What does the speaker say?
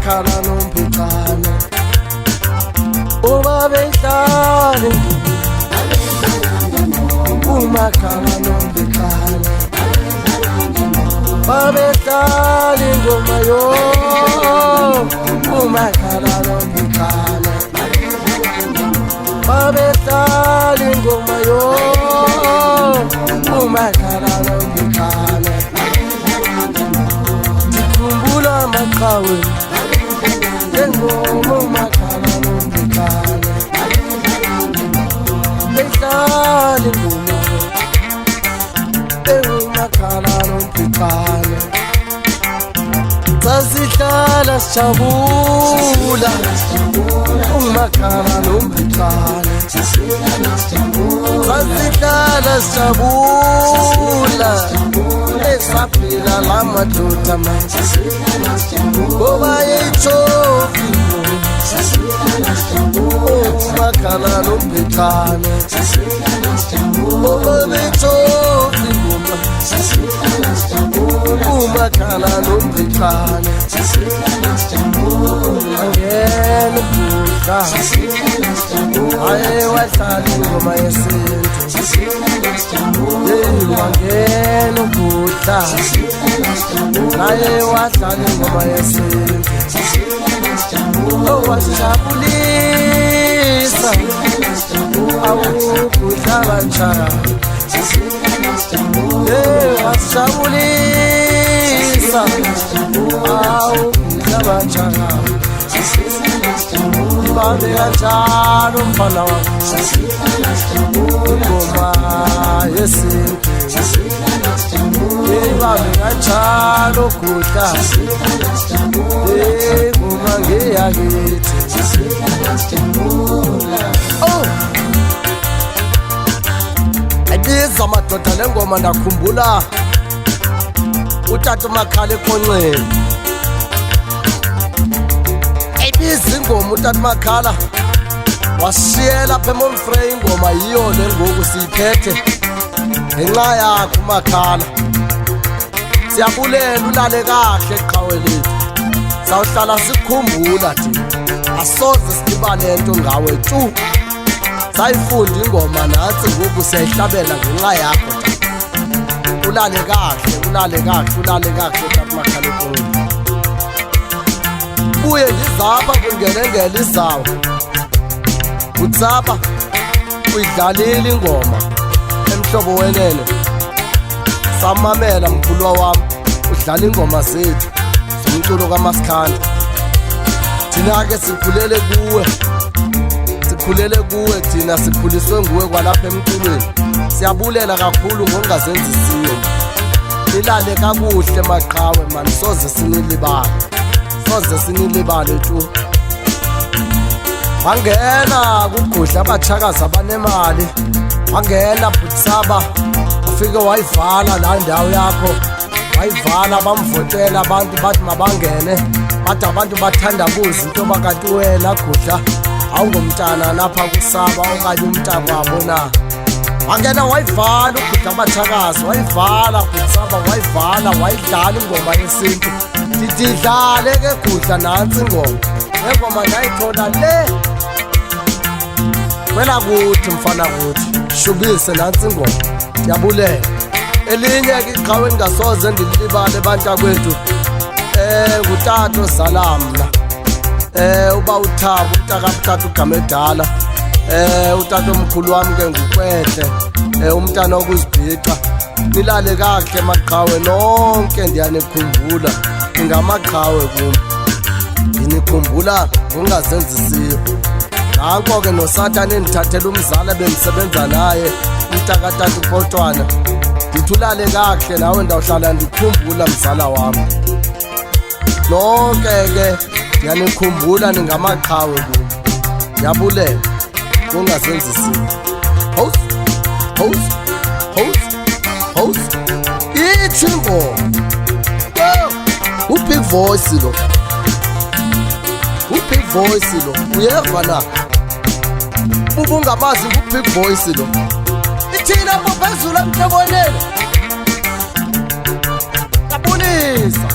umakhala nomphicane uma behlale umakhala nomphicane babehlale ngoma yo umakhala nomphicane babehlale ngoma yo umakhala nomphicane dikhumbula amaqhawe ngengoma umakhala nomphicane behlale ngoma umakhala nomphicane sasihlala sijabula umakhala nomphicane sasihlala sijabula esaphila lamadoda manje ngoba yitshofi umakhala nomphicane ngoba yitshofi umakhala nomphicane angena ukudla aye wahlala ingoma yesintu wangena ukudla naye wahlala ingoma yesintu owasijabulisa awukudla banjani wasijabulisa awukudla banjani ibambe kanjalo mfana wami ingoma yesintu ibambe kanjalo kudla ingoma ngeyakithi ayibiza amadoda lengoma ndakhumbula utata umakhala ekhonxeni ayibiza ingoma utata umakhala wasiyela apha eMonfrey ingoma yiyo le ngoku siyiphethe ngenxa yakho umakhala siyabulela ulale kahle eqhawe lethu sawuhlala sikhumbula thina asoze silibale nto ngawe tu sayifunda ingoma nathi ngoku siyayihlabela ngenxa yakho ulale kahle ulale kahle ulale kahle utata umakhala ekhonxeni buye ndizapha kungenengela izawo utsapha uyidlalile ingoma emhlobo wenene samamela mkhulwa wami udlala ingoma zethu zomculo kaMasikhanda thina ke sikhulele kuwe thina sikhuliswe nguwe kwalapha emculweni siyabulela kakhulu ngokungazenzisiyo nilale kakuhle maqhawe mani soze sinilibale tu wangena kugudla abatshakazi abanemali wangena butsaba ufike wayivala la ndawo yakho wayivala bamvotela abantu bathi mabangene bathi abantu bathandabuza into bakanti wena gudla awungumntana lapha kusaba okanye umntakwabo na wangena wayivala ugudla abatshakazi wayivala butsaba wayivala wayidlala ingoma yesintu dididlale ke gudla nansi ingoma ndayithola le wena kuthi mfana kuthi shubise nansi ingoma ndiyabulela elinye ke iqhawe engasoze ndilibale bantakwethu ngutata ozalamna uba uThabo umntakabutata uGamedala utata omkhulu wami ke ngukwehle umntana okuzibhixa nilale kahle maqhawe nonke ndiyanikhumbula ingamaqhawe kimi ndinikhumbula ngingazenzisiyo nanko ke noSathane endithathela umzala bendisebenza naye umntakatata uPotwana ndithulale kahle nawe ndawuhlala ndikhumbula mzala wami nonke ke ndiyanikhumbula ningamaqhawe kimi ndiyabulela ngingazenzisiyo host ithi ingoma Big voice lo. Big voice lo. Uyeva na. Ubungamazi big voice lo. Ithina phezulu emhlaboneni. Kabonisa.